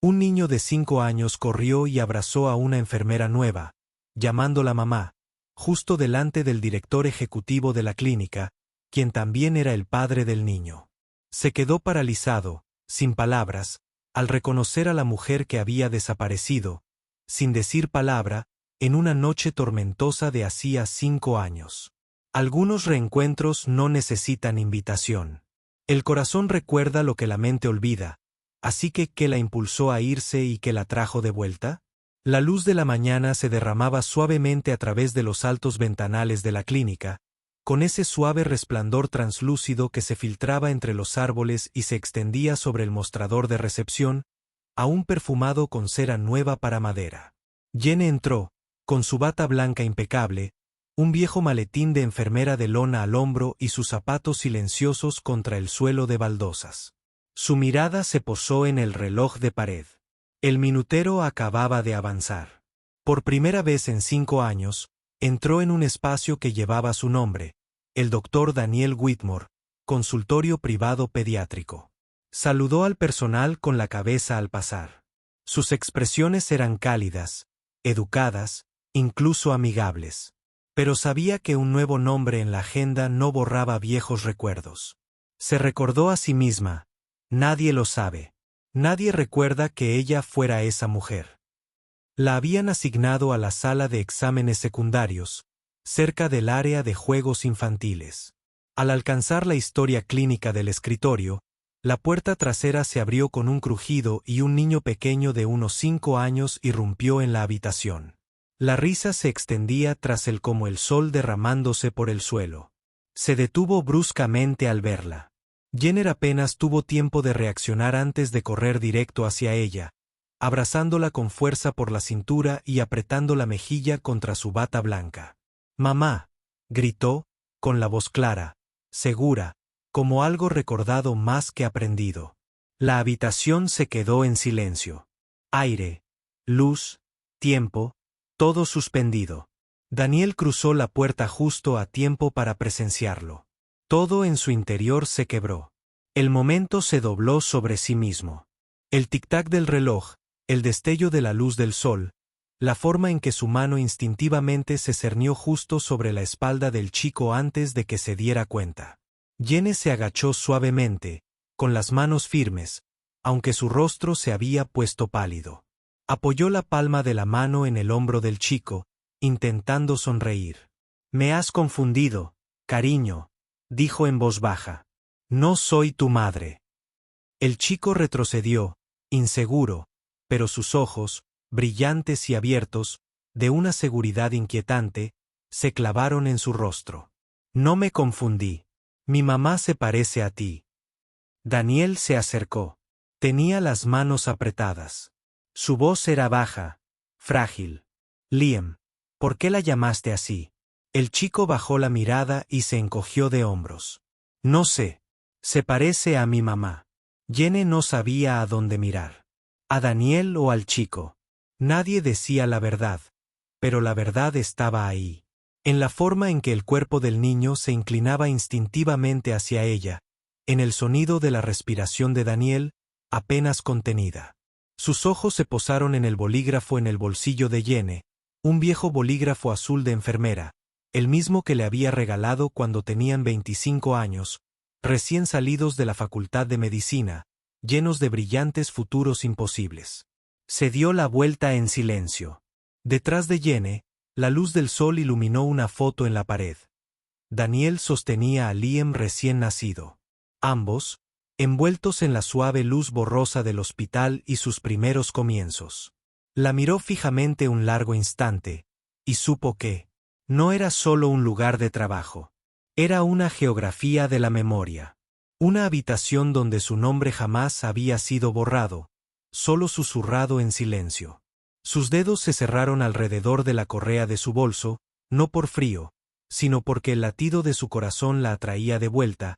Un niño de 5 años corrió y abrazó a una enfermera nueva, llamándola mamá, justo delante del director ejecutivo de la clínica, quien también era el padre del niño. Se quedó paralizado, sin palabras, al reconocer a la mujer que había desaparecido, sin decir palabra, en una noche tormentosa de hacía 5 años. Algunos reencuentros no necesitan invitación. El corazón recuerda lo que la mente olvida, así que ¿qué la impulsó a irse y qué la trajo de vuelta? La luz de la mañana se derramaba suavemente a través de los altos ventanales de la clínica, con ese suave resplandor translúcido que se filtraba entre los árboles y se extendía sobre el mostrador de recepción, aún perfumado con cera nueva para madera. Jenny entró, con su bata blanca impecable, un viejo maletín de enfermera de lona al hombro y sus zapatos silenciosos contra el suelo de baldosas. Su mirada se posó en el reloj de pared. El minutero acababa de avanzar. Por primera vez en 5 años, entró en un espacio que llevaba su nombre, el Dr. Daniel Whitmore, consultorio privado pediátrico. Saludó al personal con la cabeza al pasar. Sus expresiones eran cálidas, educadas, incluso amigables. Pero sabía que un nuevo nombre en la agenda no borraba viejos recuerdos. Se recordó a sí misma: nadie lo sabe. Nadie recuerda que ella fuera esa mujer. La habían asignado a la sala de exámenes secundarios, cerca del área de juegos infantiles. Al alcanzar la historia clínica del escritorio, la puerta trasera se abrió con un crujido y un niño pequeño de unos 5 años irrumpió en la habitación. La risa se extendía tras él como el sol derramándose por el suelo. Se detuvo bruscamente al verla. Jenner apenas tuvo tiempo de reaccionar antes de correr directo hacia ella, abrazándola con fuerza por la cintura y apretando la mejilla contra su bata blanca. «Mamá», gritó, con la voz clara, segura, como algo recordado más que aprendido. La habitación se quedó en silencio. Aire, luz, tiempo, todo suspendido. Daniel cruzó la puerta justo a tiempo para presenciarlo. Todo en su interior se quebró. El momento se dobló sobre sí mismo. El tic-tac del reloj, el destello de la luz del sol, la forma en que su mano instintivamente se cernió justo sobre la espalda del chico antes de que se diera cuenta. Jenny se agachó suavemente, con las manos firmes, aunque su rostro se había puesto pálido. Apoyó la palma de la mano en el hombro del chico, intentando sonreír. «Me has confundido, cariño», dijo en voz baja. «No soy tu madre». El chico retrocedió, inseguro, pero sus ojos, brillantes y abiertos, de una seguridad inquietante, se clavaron en su rostro. «No me confundí. Mi mamá se parece a ti». Daniel se acercó. Tenía las manos apretadas. Su voz era baja, frágil. «Liam, ¿por qué la llamaste así?» El chico bajó la mirada y se encogió de hombros. «No sé. Se parece a mi mamá». Jenny no sabía a dónde mirar. ¿A Daniel o al chico? Nadie decía la verdad, pero la verdad estaba ahí, en la forma en que el cuerpo del niño se inclinaba instintivamente hacia ella, en el sonido de la respiración de Daniel, apenas contenida. Sus ojos se posaron en el bolígrafo en el bolsillo de Jenny, un viejo bolígrafo azul de enfermera, el mismo que le había regalado cuando tenían 25 años, recién salidos de la Facultad de Medicina, llenos de brillantes futuros imposibles. Se dio la vuelta en silencio. Detrás de Jenny, la luz del sol iluminó una foto en la pared. Daniel sostenía a Liam recién nacido. Ambos, envueltos en la suave luz borrosa del hospital y sus primeros comienzos. La miró fijamente un largo instante, y supo que no era solo un lugar de trabajo. Era una geografía de la memoria. Una habitación donde su nombre jamás había sido borrado, solo susurrado en silencio. Sus dedos se cerraron alrededor de la correa de su bolso, no por frío, sino porque el latido de su corazón la atraía de vuelta,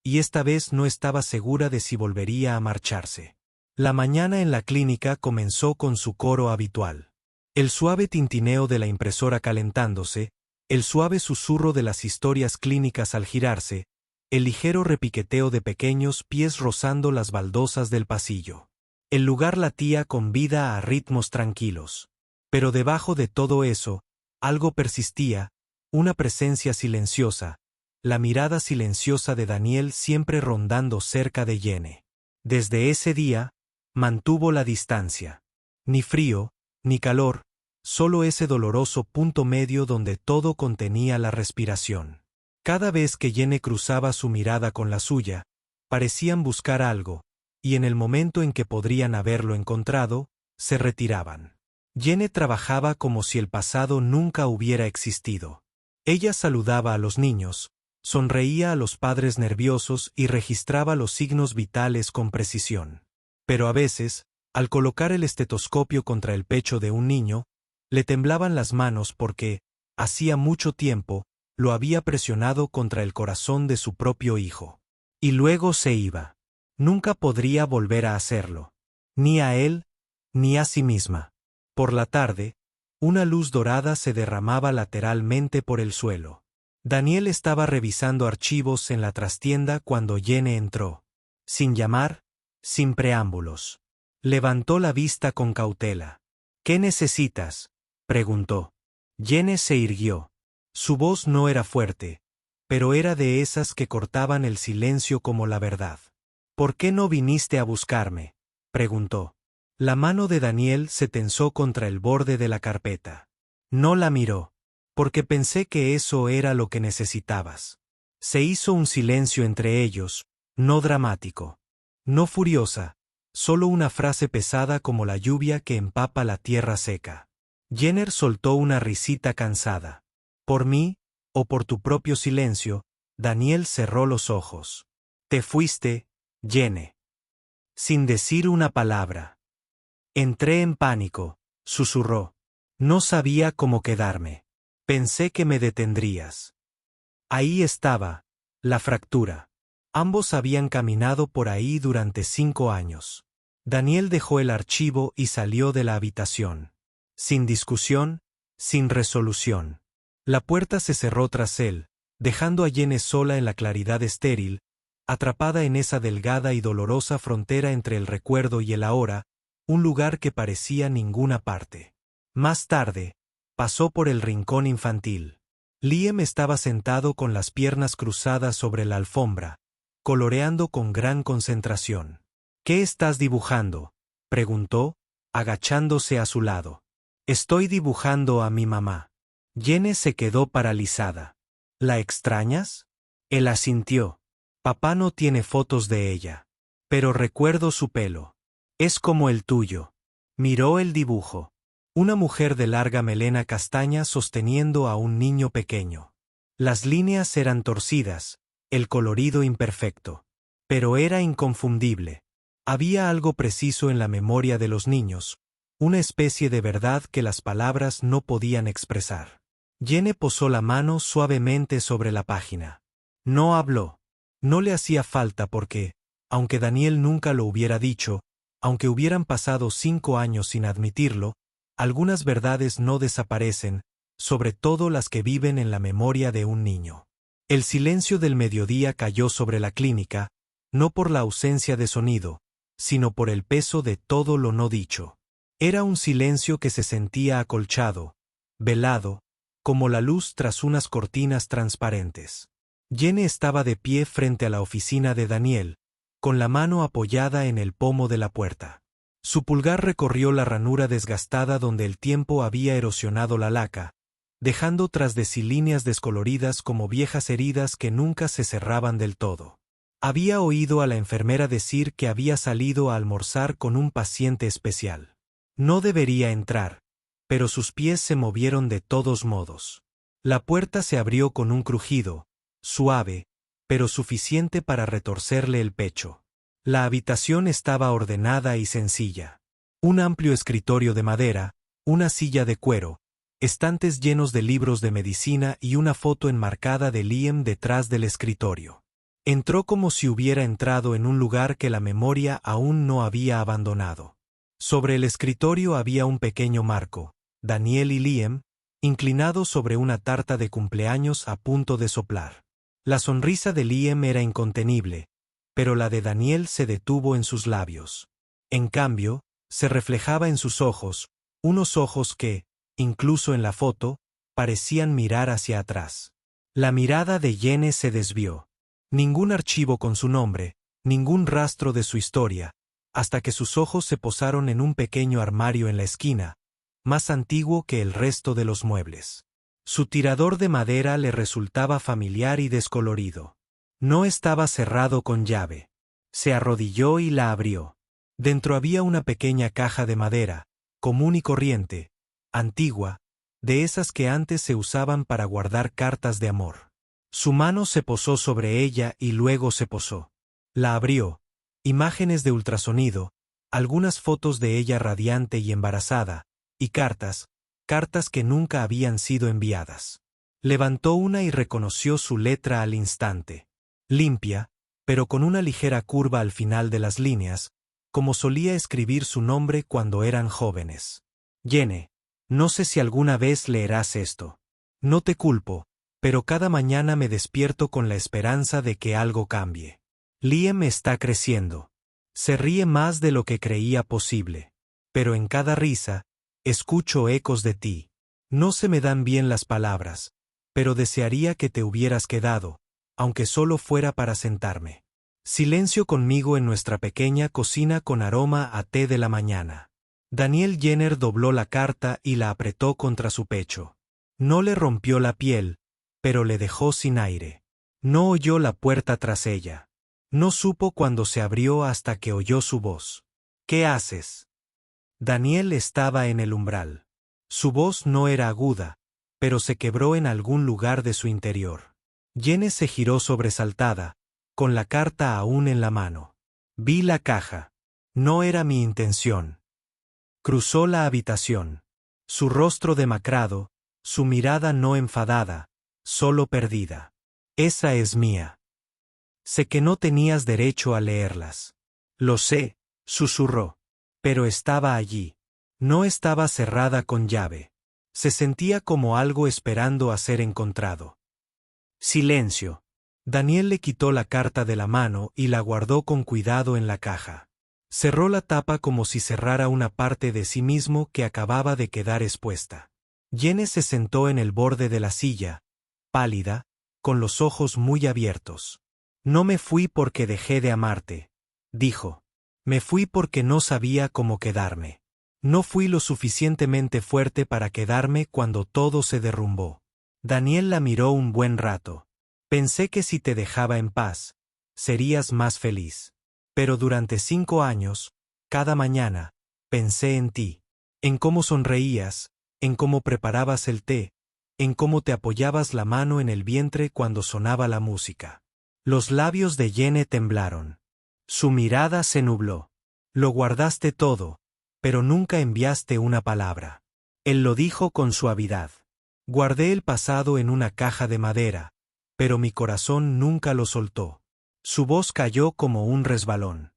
y esta vez no estaba segura de si volvería a marcharse. La mañana en la clínica comenzó con su coro habitual. El suave tintineo de la impresora calentándose, el suave susurro de las historias clínicas al girarse, el ligero repiqueteo de pequeños pies rozando las baldosas del pasillo. El lugar latía con vida a ritmos tranquilos. Pero debajo de todo eso, algo persistía, una presencia silenciosa, la mirada silenciosa de Daniel siempre rondando cerca de Jenny. Desde ese día, mantuvo la distancia. Ni frío, ni calor, solo ese doloroso punto medio donde todo contenía la respiración. Cada vez que Jenny cruzaba su mirada con la suya, parecían buscar algo, y en el momento en que podrían haberlo encontrado, se retiraban. Jenny trabajaba como si el pasado nunca hubiera existido. Ella saludaba a los niños, sonreía a los padres nerviosos y registraba los signos vitales con precisión. Pero a veces, al colocar el estetoscopio contra el pecho de un niño, le temblaban las manos porque, hacía mucho tiempo, lo había presionado contra el corazón de su propio hijo. Y luego se iba. Nunca podría volver a hacerlo. Ni a él, ni a sí misma. Por la tarde, una luz dorada se derramaba lateralmente por el suelo. Daniel estaba revisando archivos en la trastienda cuando Jenny entró. Sin llamar, sin preámbulos. Levantó la vista con cautela. «¿Qué necesitas?», preguntó. Jenny se irguió. Su voz no era fuerte, pero era de esas que cortaban el silencio como la verdad. «¿Por qué no viniste a buscarme?», preguntó. La mano de Daniel se tensó contra el borde de la carpeta. No la miró, porque pensé que eso era lo que necesitabas. Se hizo un silencio entre ellos, no dramático, no furiosa, solo una frase pesada como la lluvia que empapa la tierra seca. Jenner soltó una risita cansada. Por mí, o por tu propio silencio, Daniel cerró los ojos. Te fuiste, Jenny. Sin decir una palabra. Entré en pánico, susurró. No sabía cómo quedarme. Pensé que me detendrías. Ahí estaba, la fractura. Ambos habían caminado por ahí durante 5 años. Daniel dejó el archivo y salió de la habitación. Sin discusión, sin resolución. La puerta se cerró tras él, dejando a Jenny sola en la claridad estéril, atrapada en esa delgada y dolorosa frontera entre el recuerdo y el ahora, un lugar que parecía ninguna parte. Más tarde, pasó por el rincón infantil. Liam estaba sentado con las piernas cruzadas sobre la alfombra, coloreando con gran concentración. «¿Qué estás dibujando?», preguntó, agachándose a su lado. «Estoy dibujando a mi mamá». Jenny se quedó paralizada. «¿La extrañas?». Él asintió. «Papá no tiene fotos de ella. Pero recuerdo su pelo. Es como el tuyo». Miró el dibujo. Una mujer de larga melena castaña sosteniendo a un niño pequeño. Las líneas eran torcidas, el colorido imperfecto. Pero era inconfundible. Había algo preciso en la memoria de los niños, una especie de verdad que las palabras no podían expresar. Jenny posó la mano suavemente sobre la página. No habló. No le hacía falta porque, aunque Daniel nunca lo hubiera dicho, aunque hubieran pasado 5 años sin admitirlo, algunas verdades no desaparecen, sobre todo las que viven en la memoria de un niño. El silencio del mediodía cayó sobre la clínica, no por la ausencia de sonido, sino por el peso de todo lo no dicho. Era un silencio que se sentía acolchado, velado, como la luz tras unas cortinas transparentes. Jenny estaba de pie frente a la oficina de Daniel, con la mano apoyada en el pomo de la puerta. Su pulgar recorrió la ranura desgastada donde el tiempo había erosionado la laca, dejando tras de sí líneas descoloridas como viejas heridas que nunca se cerraban del todo. Había oído a la enfermera decir que había salido a almorzar con un paciente especial. No debería entrar, pero sus pies se movieron de todos modos. La puerta se abrió con un crujido, suave, pero suficiente para retorcerle el pecho. La habitación estaba ordenada y sencilla. Un amplio escritorio de madera, una silla de cuero, estantes llenos de libros de medicina y una foto enmarcada de Liam detrás del escritorio. Entró como si hubiera entrado en un lugar que la memoria aún no había abandonado. Sobre el escritorio había un pequeño marco, Daniel y Liam, inclinados sobre una tarta de cumpleaños a punto de soplar. La sonrisa de Liam era incontenible, pero la de Daniel se detuvo en sus labios. En cambio, se reflejaba en sus ojos, unos ojos que, incluso en la foto, parecían mirar hacia atrás. La mirada de Jenny se desvió. Ningún archivo con su nombre, ningún rastro de su historia, hasta que sus ojos se posaron en un pequeño armario en la esquina, más antiguo que el resto de los muebles. Su tirador de madera le resultaba familiar y descolorido. No estaba cerrado con llave. Se arrodilló y la abrió. Dentro había una pequeña caja de madera, común y corriente, antigua, de esas que antes se usaban para guardar cartas de amor. Su mano se posó sobre ella y luego se posó. La abrió. Imágenes de ultrasonido, algunas fotos de ella radiante y embarazada, y cartas que nunca habían sido enviadas. Levantó una y reconoció su letra al instante. Limpia, pero con una ligera curva al final de las líneas, como solía escribir su nombre cuando eran jóvenes. Jenny, no sé si alguna vez leerás esto. No te culpo, pero cada mañana me despierto con la esperanza de que algo cambie. Liam está creciendo. Se ríe más de lo que creía posible. Pero en cada risa, escucho ecos de ti. No se me dan bien las palabras, pero desearía que te hubieras quedado, aunque solo fuera para sentarme. Silencio conmigo en nuestra pequeña cocina con aroma a té de la mañana. Daniel Jenner dobló la carta y la apretó contra su pecho. No le rompió la piel, pero le dejó sin aire. No oyó la puerta tras ella. No supo cuándo se abrió hasta que oyó su voz. ¿Qué haces? Daniel estaba en el umbral. Su voz no era aguda, pero se quebró en algún lugar de su interior. Jenny se giró sobresaltada, con la carta aún en la mano. Vi la caja. No era mi intención. Cruzó la habitación. Su rostro demacrado, su mirada no enfadada, solo perdida. Esa es mía. Sé que no tenías derecho a leerlas. Lo sé, susurró. Pero estaba allí. No estaba cerrada con llave. Se sentía como algo esperando a ser encontrado. Silencio. Daniel le quitó la carta de la mano y la guardó con cuidado en la caja. Cerró la tapa como si cerrara una parte de sí mismo que acababa de quedar expuesta. Jenny se sentó en el borde de la silla, pálida, con los ojos muy abiertos. No me fui porque dejé de amarte, dijo. Me fui porque no sabía cómo quedarme. No fui lo suficientemente fuerte para quedarme cuando todo se derrumbó. Daniel la miró un buen rato. Pensé que si te dejaba en paz, serías más feliz. Pero durante 5 años, cada mañana, pensé en ti, en cómo sonreías, en cómo preparabas el té, en cómo te apoyabas la mano en el vientre cuando sonaba la música. Los labios de Jenny temblaron. Su mirada se nubló. Lo guardaste todo, pero nunca enviaste una palabra. Él lo dijo con suavidad. Guardé el pasado en una caja de madera, pero mi corazón nunca lo soltó. Su voz cayó como un resbalón.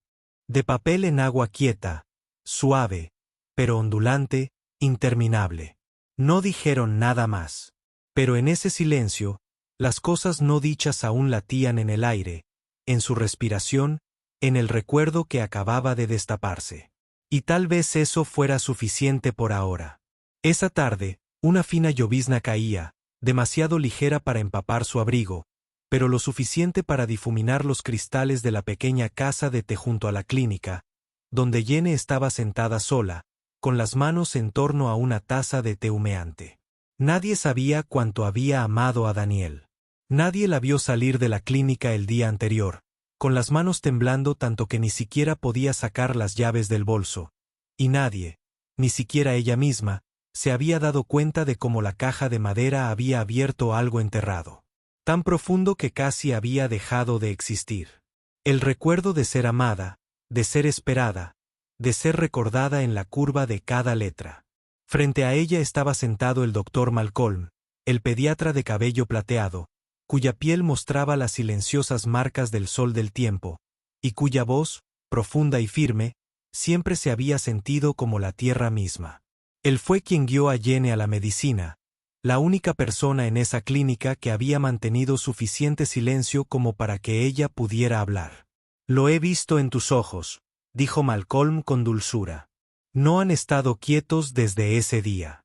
De papel en agua quieta, suave, pero ondulante, interminable. No dijeron nada más. Pero en ese silencio, las cosas no dichas aún latían en el aire, en su respiración, en el recuerdo que acababa de destaparse. Y tal vez eso fuera suficiente por ahora. Esa tarde, una fina llovizna caía, demasiado ligera para empapar su abrigo, pero lo suficiente para difuminar los cristales de la pequeña casa de té junto a la clínica, donde Jenny estaba sentada sola, con las manos en torno a una taza de té humeante. Nadie sabía cuánto había amado a Daniel. Nadie la vio salir de la clínica el día anterior, con las manos temblando tanto que ni siquiera podía sacar las llaves del bolso, y nadie, ni siquiera ella misma, se había dado cuenta de cómo la caja de madera había abierto algo enterrado, tan profundo que casi había dejado de existir. El recuerdo de ser amada, de ser esperada, de ser recordada en la curva de cada letra. Frente a ella estaba sentado el doctor Malcolm, el pediatra de cabello plateado, cuya piel mostraba las silenciosas marcas del sol del tiempo, y cuya voz, profunda y firme, siempre se había sentido como la tierra misma. Él fue quien guió a Jenny a la medicina, la única persona en esa clínica que había mantenido suficiente silencio como para que ella pudiera hablar. Lo he visto en tus ojos, dijo Malcolm con dulzura. No han estado quietos desde ese día.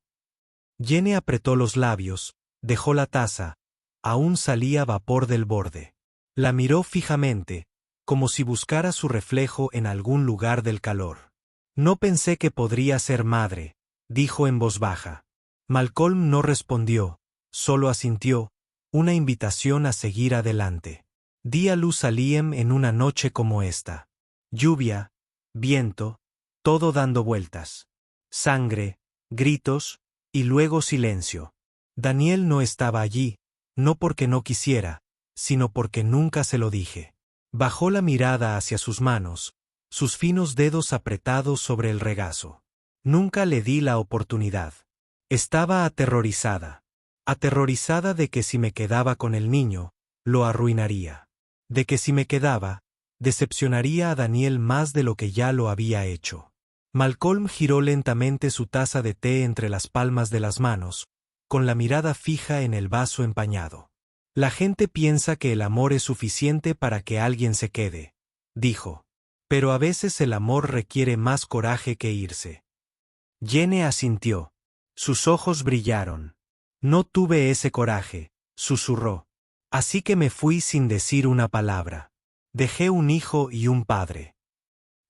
Jenny apretó los labios, dejó la taza, aún salía vapor del borde. La miró fijamente, como si buscara su reflejo en algún lugar del calor. No pensé que podría ser madre, dijo en voz baja. Malcolm no respondió, solo asintió, una invitación a seguir adelante. Di a luz a Liam en una noche como esta. Lluvia, viento, todo dando vueltas. Sangre, gritos, y luego silencio. Daniel no estaba allí, no porque no quisiera, sino porque nunca se lo dije. Bajó la mirada hacia sus manos, sus finos dedos apretados sobre el regazo. Nunca le di la oportunidad. Estaba aterrorizada. Aterrorizada de que si me quedaba con el niño, lo arruinaría. De que si me quedaba, decepcionaría a Daniel más de lo que ya lo había hecho. Malcolm giró lentamente su taza de té entre las palmas de las manos, con la mirada fija en el vaso empañado. La gente piensa que el amor es suficiente para que alguien se quede, dijo. Pero a veces el amor requiere más coraje que irse. Jenny asintió. Sus ojos brillaron. No tuve ese coraje, susurró. Así que me fui sin decir una palabra. Dejé un hijo y un padre.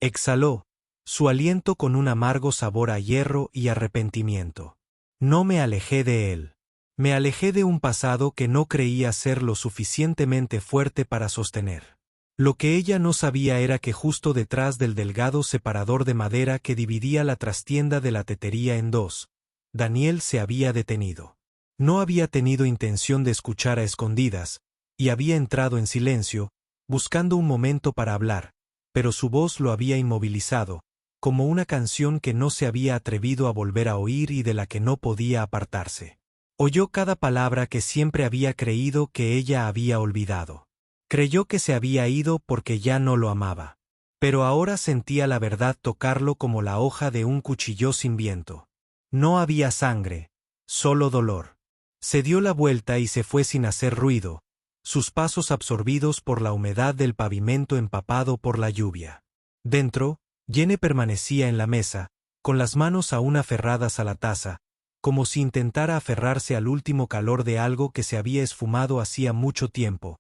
Exhaló, su aliento con un amargo sabor a hierro y arrepentimiento. No me alejé de él. Me alejé de un pasado que no creía ser lo suficientemente fuerte para sostener. Lo que ella no sabía era que justo detrás del delgado separador de madera que dividía la trastienda de la tetería en dos, Daniel se había detenido. No había tenido intención de escuchar a escondidas, y había entrado en silencio, buscando un momento para hablar, pero su voz lo había inmovilizado, como una canción que no se había atrevido a volver a oír y de la que no podía apartarse. Oyó cada palabra que siempre había creído que ella había olvidado. Creyó que se había ido porque ya no lo amaba. Pero ahora sentía la verdad tocarlo como la hoja de un cuchillo sin viento. No había sangre, solo dolor. Se dio la vuelta y se fue sin hacer ruido, sus pasos absorbidos por la humedad del pavimento empapado por la lluvia. Dentro, Jenny permanecía en la mesa, con las manos aún aferradas a la taza, como si intentara aferrarse al último calor de algo que se había esfumado hacía mucho tiempo,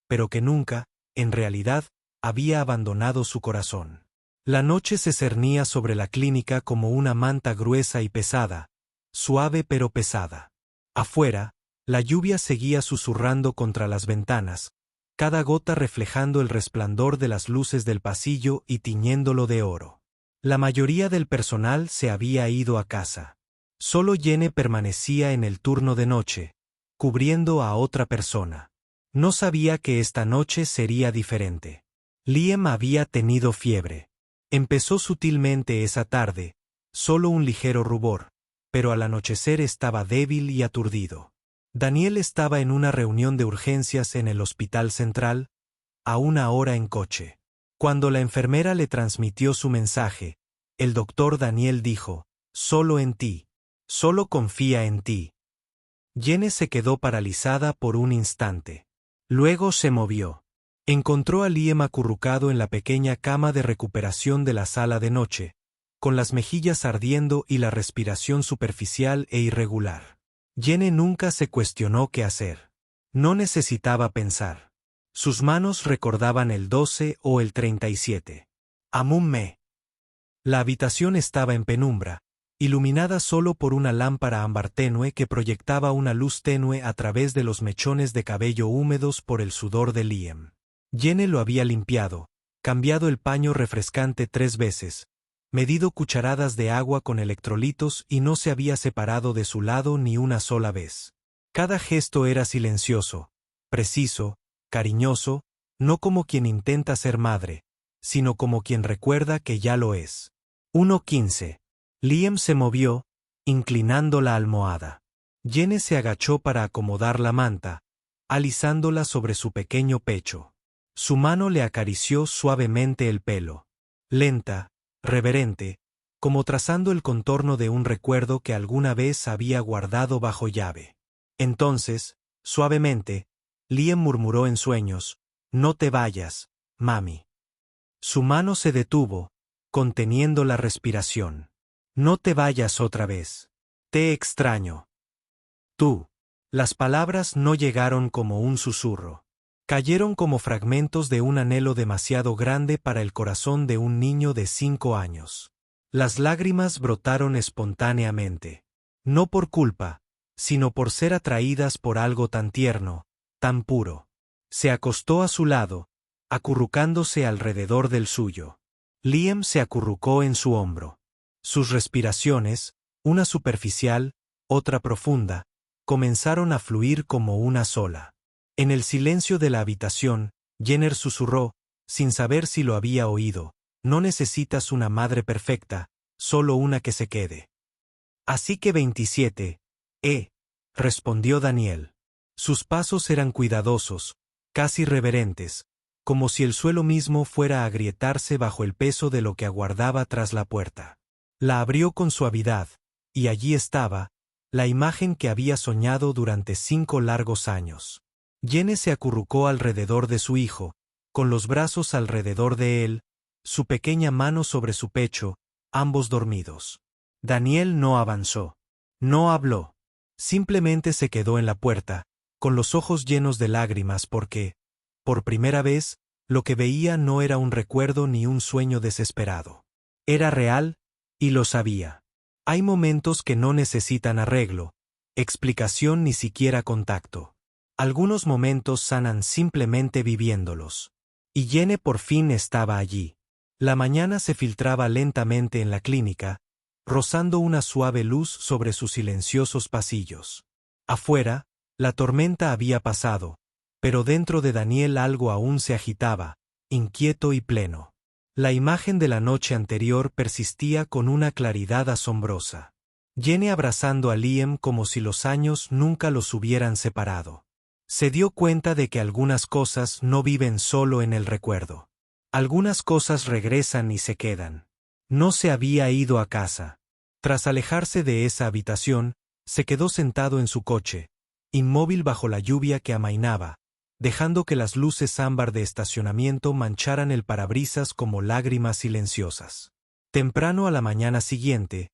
pero que nunca, en realidad, había abandonado su corazón. La noche se cernía sobre la clínica como una manta gruesa y pesada, suave pero pesada. Afuera, la lluvia seguía susurrando contra las ventanas, cada gota reflejando el resplandor de las luces del pasillo y tiñéndolo de oro. La mayoría del personal se había ido a casa. Solo Jenny permanecía en el turno de noche, cubriendo a otra persona. No sabía que esta noche sería diferente. Liam había tenido fiebre. Empezó sutilmente esa tarde, solo un ligero rubor, pero al anochecer estaba débil y aturdido. Daniel estaba en una reunión de urgencias en el hospital central, a una hora en coche. Cuando la enfermera le transmitió su mensaje, el doctor Daniel dijo, «Solo en ti. Solo confía en ti». Jenny se quedó paralizada por un instante. Luego se movió. Encontró a Liam acurrucado en la pequeña cama de recuperación de la sala de noche, con las mejillas ardiendo y la respiración superficial e irregular. Jenny nunca se cuestionó qué hacer. No necesitaba pensar. Sus manos recordaban el 12 o el 37. Amun-me. La habitación estaba en penumbra, iluminada solo por una lámpara ámbar tenue que proyectaba una luz tenue a través de los mechones de cabello húmedos por el sudor de Liam. Jenny lo había limpiado, cambiado el paño refrescante 3 veces, medido cucharadas de agua con electrolitos y no se había separado de su lado ni una sola vez. Cada gesto era silencioso, preciso, cariñoso, no como quien intenta ser madre, sino como quien recuerda que ya lo es. 1:15. Liam se movió, inclinando la almohada. Jenny se agachó para acomodar la manta, alisándola sobre su pequeño pecho. Su mano le acarició suavemente el pelo. Lenta, reverente, como trazando el contorno de un recuerdo que alguna vez había guardado bajo llave. Entonces, suavemente, Liam murmuró en sueños, «No te vayas, mami». Su mano se detuvo, conteniendo la respiración. No te vayas otra vez. Te extraño. Tú. Las palabras no llegaron como un susurro. Cayeron como fragmentos de un anhelo demasiado grande para el corazón de un niño de 5 años. Las lágrimas brotaron espontáneamente. No por culpa, sino por ser atraídas por algo tan tierno, tan puro. Se acostó a su lado, acurrucándose alrededor del suyo. Liam se acurrucó en su hombro. Sus respiraciones, una superficial, otra profunda, comenzaron a fluir como una sola. En el silencio de la habitación, Jenner susurró, sin saber si lo había oído: no necesitas una madre perfecta, solo una que se quede. Así que 27, respondió Daniel. Sus pasos eran cuidadosos, casi reverentes, como si el suelo mismo fuera a agrietarse bajo el peso de lo que aguardaba tras la puerta. La abrió con suavidad, y allí estaba, la imagen que había soñado durante 5 largos años. Jenny se acurrucó alrededor de su hijo, con los brazos alrededor de él, su pequeña mano sobre su pecho, ambos dormidos. Daniel no avanzó. No habló. Simplemente se quedó en la puerta, con los ojos llenos de lágrimas porque, por primera vez, lo que veía no era un recuerdo ni un sueño desesperado. Era real, y lo sabía. Hay momentos que no necesitan arreglo, explicación ni siquiera contacto. Algunos momentos sanan simplemente viviéndolos. Y Jenny por fin estaba allí. La mañana se filtraba lentamente en la clínica, rozando una suave luz sobre sus silenciosos pasillos. Afuera, la tormenta había pasado, pero dentro de Daniel algo aún se agitaba, inquieto y pleno. La imagen de la noche anterior persistía con una claridad asombrosa. Jenny abrazando a Liam como si los años nunca los hubieran separado. Se dio cuenta de que algunas cosas no viven solo en el recuerdo. Algunas cosas regresan y se quedan. No se había ido a casa. Tras alejarse de esa habitación, se quedó sentado en su coche, inmóvil bajo la lluvia que amainaba, dejando que las luces ámbar de estacionamiento mancharan el parabrisas como lágrimas silenciosas. Temprano a la mañana siguiente,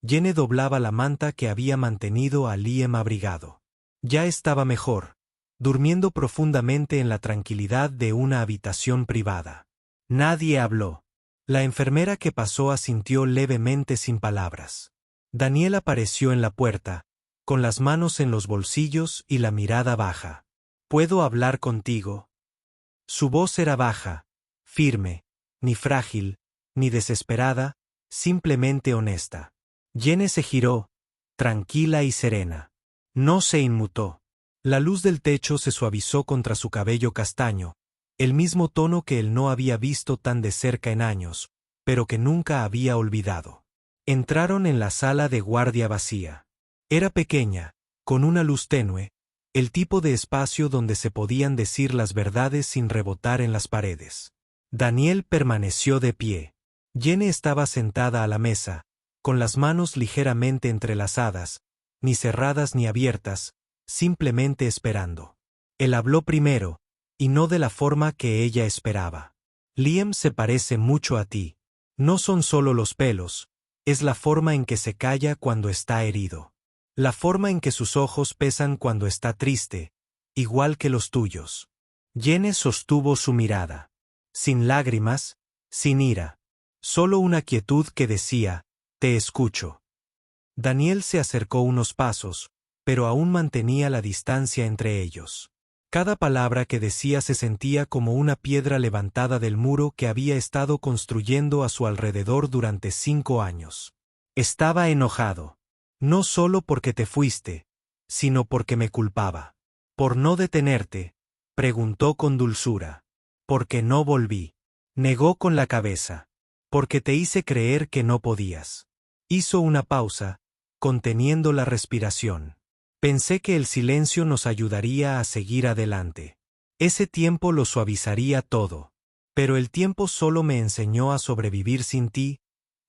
Jenny doblaba la manta que había mantenido a Liam abrigado. Ya estaba mejor, durmiendo profundamente en la tranquilidad de una habitación privada. Nadie habló. La enfermera que pasó asintió levemente sin palabras. Daniel apareció en la puerta, con las manos en los bolsillos y la mirada baja. ¿Puedo hablar contigo? Su voz era baja, firme, ni frágil, ni desesperada, simplemente honesta. Jenny se giró, tranquila y serena. No se inmutó. La luz del techo se suavizó contra su cabello castaño, el mismo tono que él no había visto tan de cerca en años, pero que nunca había olvidado. Entraron en la sala de guardia vacía. Era pequeña, con una luz tenue, el tipo de espacio donde se podían decir las verdades sin rebotar en las paredes. Daniel permaneció de pie. Jenny estaba sentada a la mesa, con las manos ligeramente entrelazadas, ni cerradas ni abiertas, simplemente esperando. Él habló primero, y no de la forma que ella esperaba. Liam se parece mucho a ti. No son solo los pelos, es la forma en que se calla cuando está herido. La forma en que sus ojos pesan cuando está triste, igual que los tuyos. Jenny sostuvo su mirada. Sin lágrimas, sin ira. Solo una quietud que decía, te escucho. Daniel se acercó unos pasos, pero aún mantenía la distancia entre ellos. Cada palabra que decía se sentía como una piedra levantada del muro que había estado construyendo a su alrededor durante 5 años. Estaba enojado. No solo porque te fuiste, sino porque me culpaba. Por no detenerte, preguntó con dulzura. Porque no volví. Negó con la cabeza. Porque te hice creer que no podías. Hizo una pausa, conteniendo la respiración. Pensé que el silencio nos ayudaría a seguir adelante. Ese tiempo lo suavizaría todo. Pero el tiempo solo me enseñó a sobrevivir sin ti,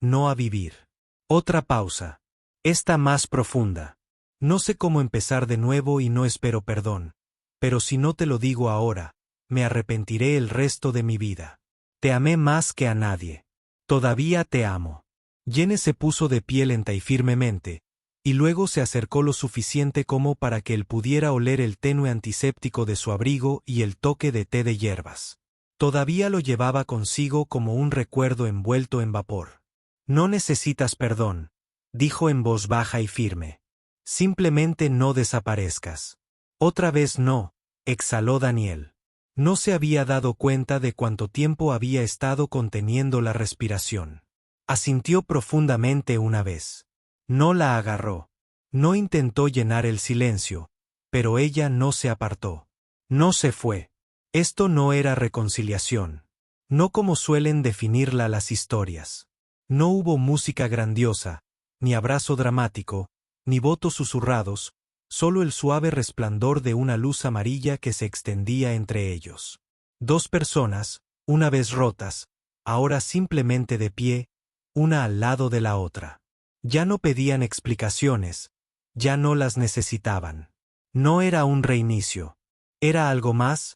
no a vivir. Otra pausa. Esta más profunda. No sé cómo empezar de nuevo y no espero perdón. Pero si no te lo digo ahora, me arrepentiré el resto de mi vida. Te amé más que a nadie. Todavía te amo. Jenny se puso de pie lenta y firmemente, y luego se acercó lo suficiente como para que él pudiera oler el tenue antiséptico de su abrigo y el toque de té de hierbas. Todavía lo llevaba consigo como un recuerdo envuelto en vapor. No necesitas perdón, dijo en voz baja y firme. Simplemente no desaparezcas. Otra vez no, exhaló Daniel. No se había dado cuenta de cuánto tiempo había estado conteniendo la respiración. Asintió profundamente una vez. No la agarró. No intentó llenar el silencio, pero ella no se apartó. No se fue. Esto no era reconciliación. No como suelen definirla las historias. No hubo música grandiosa, ni abrazo dramático, ni votos susurrados, solo el suave resplandor de una luz amarilla que se extendía entre ellos. Dos personas, una vez rotas, ahora simplemente de pie, una al lado de la otra. Ya no pedían explicaciones, ya no las necesitaban. No era un reinicio. Era algo más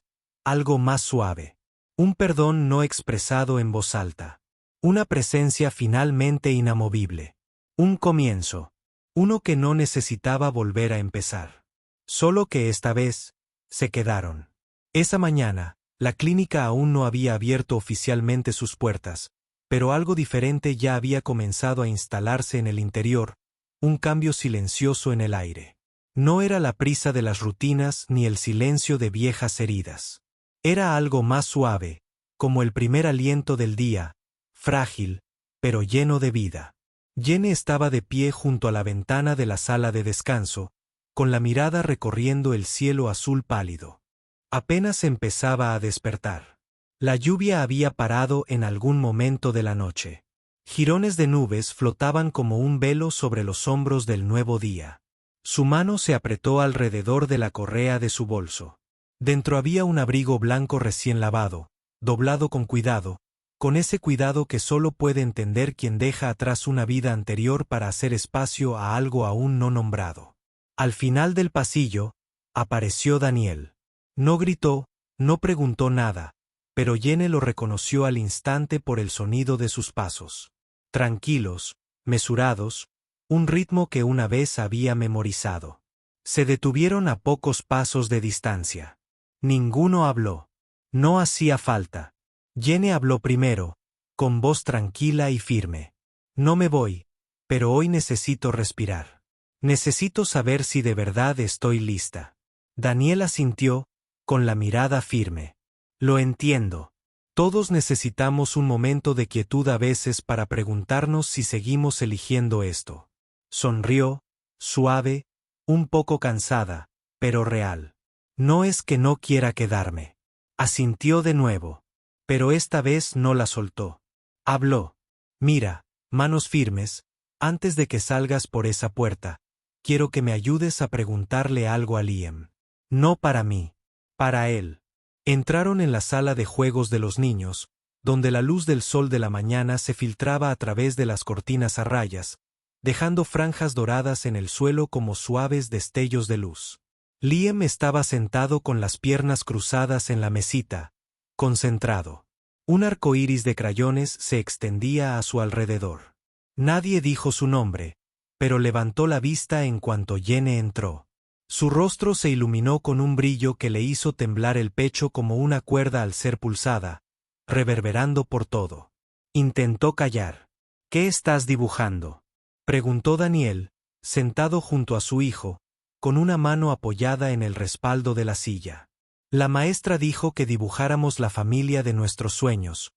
suave. Un perdón no expresado en voz alta. Una presencia finalmente inamovible. Un comienzo. Uno que no necesitaba volver a empezar. Solo que esta vez, se quedaron. Esa mañana, la clínica aún no había abierto oficialmente sus puertas, pero algo diferente ya había comenzado a instalarse en el interior, un cambio silencioso en el aire. No era la prisa de las rutinas ni el silencio de viejas heridas. Era algo más suave, como el primer aliento del día, frágil, pero lleno de vida. Jenny estaba de pie junto a la ventana de la sala de descanso, con la mirada recorriendo el cielo azul pálido. Apenas empezaba a despertar. La lluvia había parado en algún momento de la noche. Jirones de nubes flotaban como un velo sobre los hombros del nuevo día. Su mano se apretó alrededor de la correa de su bolso. Dentro había un abrigo blanco recién lavado, doblado con cuidado, con ese cuidado que solo puede entender quien deja atrás una vida anterior para hacer espacio a algo aún no nombrado. Al final del pasillo, apareció Daniel. No gritó, no preguntó nada, pero Jenny lo reconoció al instante por el sonido de sus pasos. Tranquilos, mesurados, un ritmo que una vez había memorizado. Se detuvieron a pocos pasos de distancia. Ninguno habló. No hacía falta. Jenny habló primero, con voz tranquila y firme. No me voy, pero hoy necesito respirar. Necesito saber si de verdad estoy lista. Daniel asintió, con la mirada firme. Lo entiendo. Todos necesitamos un momento de quietud a veces para preguntarnos si seguimos eligiendo esto. Sonrió, suave, un poco cansada, pero real. No es que no quiera quedarme. Asintió de nuevo. Pero esta vez no la soltó. Habló. Mira, manos firmes, antes de que salgas por esa puerta, quiero que me ayudes a preguntarle algo a Liam. No para mí, para él. Entraron en la sala de juegos de los niños, donde la luz del sol de la mañana se filtraba a través de las cortinas a rayas, dejando franjas doradas en el suelo como suaves destellos de luz. Liam estaba sentado con las piernas cruzadas en la mesita, concentrado. Un arco iris de crayones se extendía a su alrededor. Nadie dijo su nombre, pero levantó la vista en cuanto Jenny entró. Su rostro se iluminó con un brillo que le hizo temblar el pecho como una cuerda al ser pulsada, reverberando por todo. Intentó callar. ¿Qué estás dibujando?, preguntó Daniel, sentado junto a su hijo, con una mano apoyada en el respaldo de la silla. La maestra dijo que dibujáramos la familia de nuestros sueños,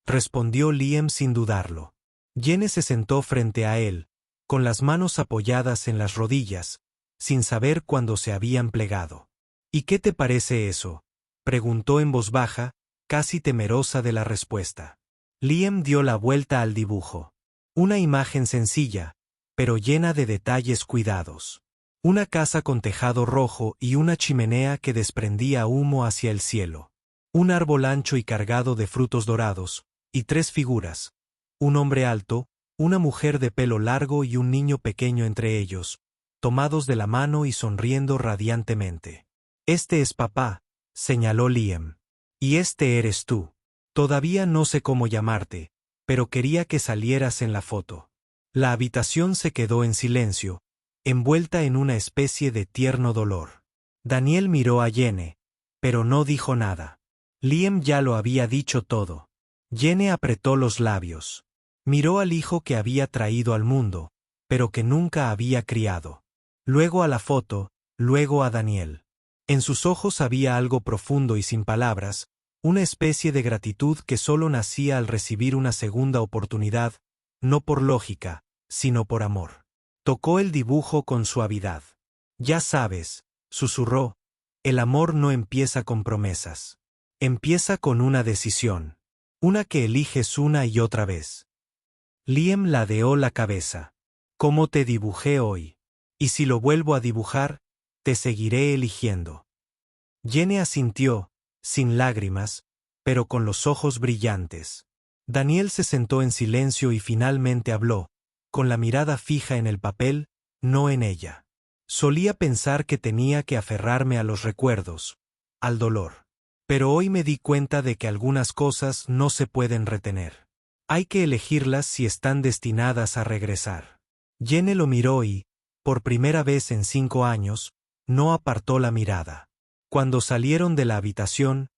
respondió Liam sin dudarlo. Jenny se sentó frente a él, con las manos apoyadas en las rodillas, sin saber cuándo se habían plegado. ¿Y qué te parece eso?, preguntó en voz baja, casi temerosa de la respuesta. Liam dio la vuelta al dibujo. Una imagen sencilla, pero llena de detalles cuidados. Una casa con tejado rojo y una chimenea que desprendía humo hacia el cielo. Un árbol ancho y cargado de frutos dorados, y tres figuras. Un hombre alto, una mujer de pelo largo y un niño pequeño entre ellos, tomados de la mano y sonriendo radiantemente. Este es papá, señaló Liam. Y este eres tú. Todavía no sé cómo llamarte, pero quería que salieras en la foto. La habitación se quedó en silencio, envuelta en una especie de tierno dolor. Daniel miró a Jenny, pero no dijo nada. Liam ya lo había dicho todo. Jenny apretó los labios. Miró al hijo que había traído al mundo, pero que nunca había criado. Luego a la foto, luego a Daniel. En sus ojos había algo profundo y sin palabras, una especie de gratitud que solo nacía al recibir una segunda oportunidad, no por lógica, sino por amor. Tocó el dibujo con suavidad. Ya sabes, susurró, el amor no empieza con promesas. Empieza con una decisión. Una que eliges una y otra vez. Liam ladeó la cabeza. ¿Cómo te dibujé hoy? Y si lo vuelvo a dibujar, te seguiré eligiendo. Jenny asintió, sin lágrimas, pero con los ojos brillantes. Daniel se sentó en silencio y finalmente habló, con la mirada fija en el papel, no en ella. Solía pensar que tenía que aferrarme a los recuerdos, al dolor. Pero hoy me di cuenta de que algunas cosas no se pueden retener. Hay que elegirlas si están destinadas a regresar. Jenny lo miró y, por primera vez en 5 años, no apartó la mirada. Cuando salieron de la habitación,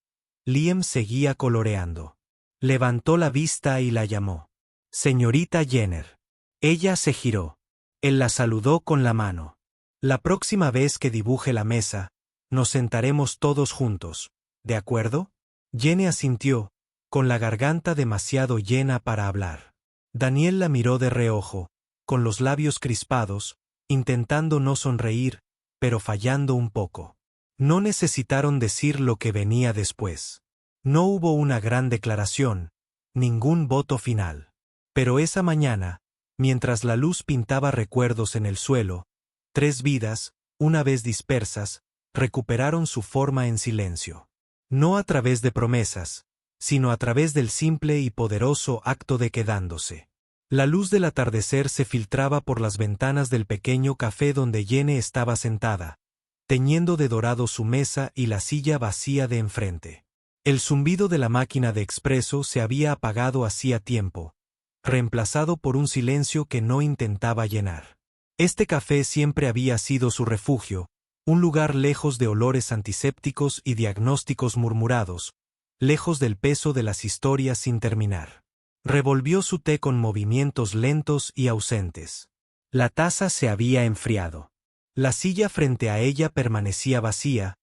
Liam seguía coloreando. Levantó la vista y la llamó. Señorita Jenner. Ella se giró. Él la saludó con la mano. La próxima vez que dibuje la mesa, nos sentaremos todos juntos, ¿de acuerdo? Jenny asintió, con la garganta demasiado llena para hablar. Daniel la miró de reojo, con los labios crispados, intentando no sonreír, pero fallando un poco. No necesitaron decir lo que venía después. No hubo una gran declaración, ningún voto final. Pero esa mañana, mientras la luz pintaba recuerdos en el suelo, 3 vidas, una vez dispersas, recuperaron su forma en silencio. No a través de promesas, sino a través del simple y poderoso acto de quedándose. La luz del atardecer se filtraba por las ventanas del pequeño café donde Jenny estaba sentada, teñiendo de dorado su mesa y la silla vacía de enfrente. El zumbido de la máquina de expreso se había apagado hacía tiempo, reemplazado por un silencio que no intentaba llenar. Este café siempre había sido su refugio, un lugar lejos de olores antisépticos y diagnósticos murmurados, lejos del peso de las historias sin terminar. Revolvió su té con movimientos lentos y ausentes. La taza se había enfriado. La silla frente a ella permanecía vacía,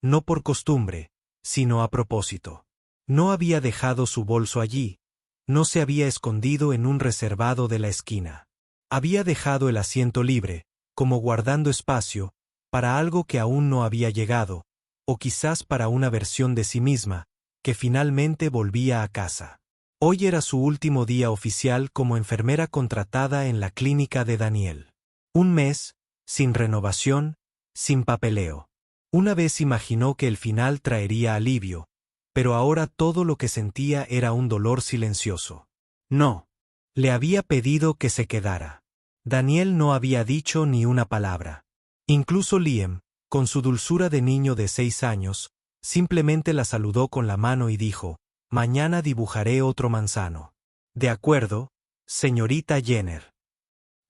no por costumbre, sino a propósito. No había dejado su bolso allí, no se había escondido en un reservado de la esquina. Había dejado el asiento libre, como guardando espacio, para algo que aún no había llegado, o quizás para una versión de sí misma, que finalmente volvía a casa. Hoy era su último día oficial como enfermera contratada en la clínica de Daniel. Un mes, sin renovación, sin papeleo. Una vez imaginó que el final traería alivio, pero ahora todo lo que sentía era un dolor silencioso. No. Le había pedido que se quedara. Daniel no había dicho ni una palabra. Incluso Liam, con su dulzura de niño de 6 años, simplemente la saludó con la mano y dijo, «Mañana dibujaré otro manzano». «De acuerdo, señorita Jenner».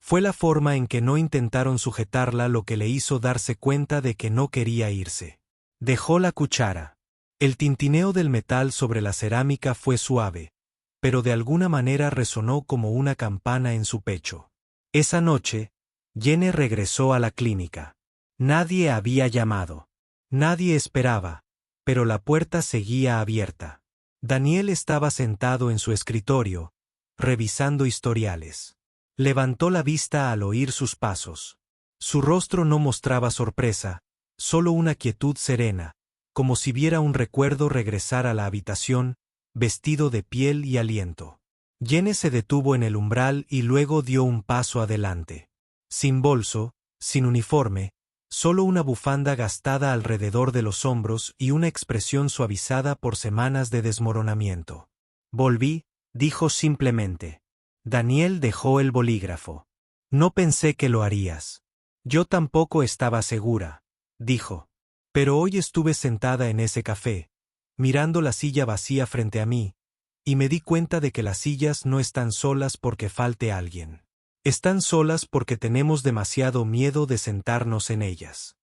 Fue la forma en que no intentaron sujetarla lo que le hizo darse cuenta de que no quería irse. Dejó la cuchara. El tintineo del metal sobre la cerámica fue suave, pero de alguna manera resonó como una campana en su pecho. Esa noche, Jenny regresó a la clínica. Nadie había llamado. Nadie esperaba, pero la puerta seguía abierta. Daniel estaba sentado en su escritorio, revisando historiales. Levantó la vista al oír sus pasos. Su rostro no mostraba sorpresa, solo una quietud serena, como si viera un recuerdo regresar a la habitación, vestido de piel y aliento. Jenny se detuvo en el umbral y luego dio un paso adelante. Sin bolso, sin uniforme, solo una bufanda gastada alrededor de los hombros y una expresión suavizada por semanas de desmoronamiento. «Volví», dijo simplemente. Daniel dejó el bolígrafo. «No pensé que lo harías». «Yo tampoco estaba segura», dijo. «Pero hoy estuve sentada en ese café, mirando la silla vacía frente a mí, y me di cuenta de que las sillas no están solas porque falte alguien. Están solas porque tenemos demasiado miedo de sentarnos en ellas.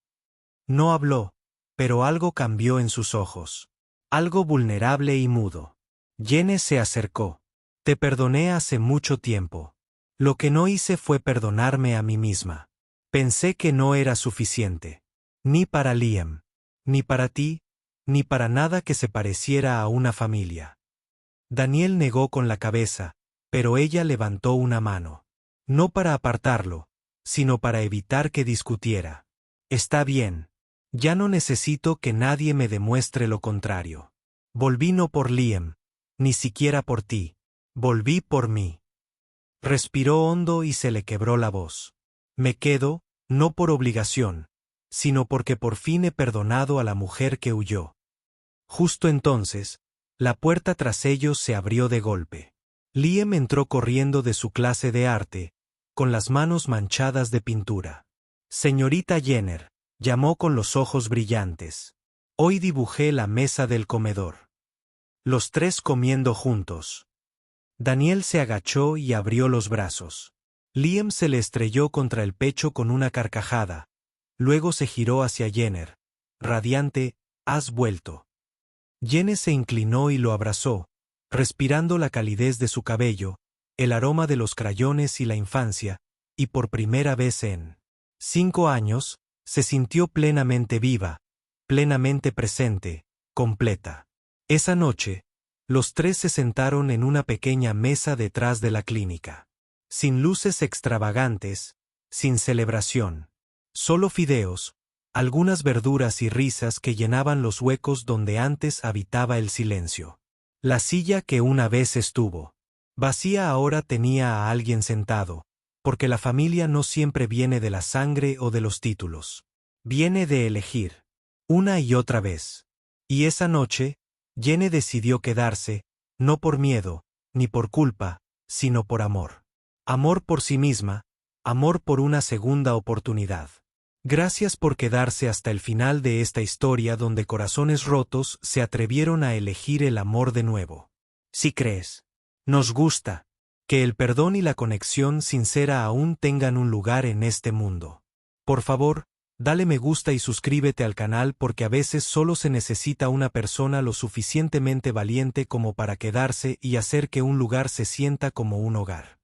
No habló, pero algo cambió en sus ojos. Algo vulnerable y mudo. Jenny se acercó. Te perdoné hace mucho tiempo. Lo que no hice fue perdonarme a mí misma. Pensé que no era suficiente. Ni para Liam. Ni para ti. Ni para nada que se pareciera a una familia. Daniel negó con la cabeza, pero ella levantó una mano. No para apartarlo, sino para evitar que discutiera. Está bien. Ya no necesito que nadie me demuestre lo contrario. Volví no por Liam, ni siquiera por ti. Volví por mí. Respiró hondo y se le quebró la voz. Me quedo, no por obligación, sino porque por fin he perdonado a la mujer que huyó. Justo entonces, la puerta tras ellos se abrió de golpe. Liam entró corriendo de su clase de arte, con las manos manchadas de pintura. Señorita Jenner, llamó con los ojos brillantes. Hoy dibujé la mesa del comedor. Los tres comiendo juntos. Daniel se agachó y abrió los brazos. Liam se le estrelló contra el pecho con una carcajada. Luego se giró hacia Jenner. Radiante, has vuelto. Jenner se inclinó y lo abrazó, respirando la calidez de su cabello, el aroma de los crayones y la infancia, y por primera vez en 5 años, se sintió plenamente viva, plenamente presente, completa. Esa noche, los tres se sentaron en una pequeña mesa detrás de la clínica. Sin luces extravagantes, sin celebración. Solo fideos, algunas verduras y risas que llenaban los huecos donde antes habitaba el silencio. La silla que una vez estuvo vacía ahora tenía a alguien sentado, porque la familia no siempre viene de la sangre o de los títulos. Viene de elegir, una y otra vez. Y esa noche, Jenny decidió quedarse, no por miedo, ni por culpa, sino por amor. Amor por sí misma, amor por una segunda oportunidad. Gracias por quedarse hasta el final de esta historia donde corazones rotos se atrevieron a elegir el amor de nuevo. Si crees, nos gusta, que el perdón y la conexión sincera aún tengan un lugar en este mundo. Por favor, dale me gusta y suscríbete al canal porque a veces solo se necesita una persona lo suficientemente valiente como para quedarse y hacer que un lugar se sienta como un hogar.